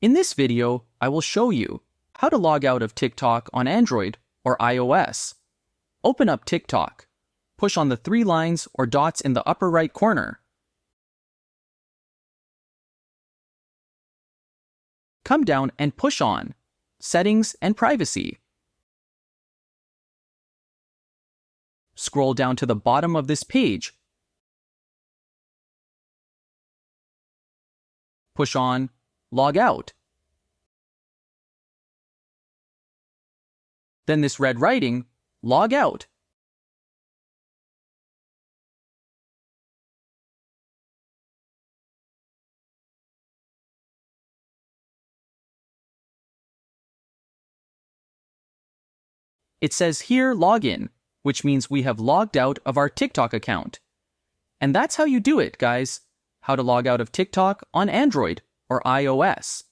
In this video, I will show you how to log out of TikTok on Android or iOS. Open up TikTok. Push on the three lines or dots in the upper right corner. Come down and push on Settings and Privacy. Scroll down to the bottom of this page. Push on Log Out. Then this red writing, Log Out. It says here Login, which means we have logged out of our TikTok account. And that's how you do it, guys. How to log out of TikTok on Android or iOS.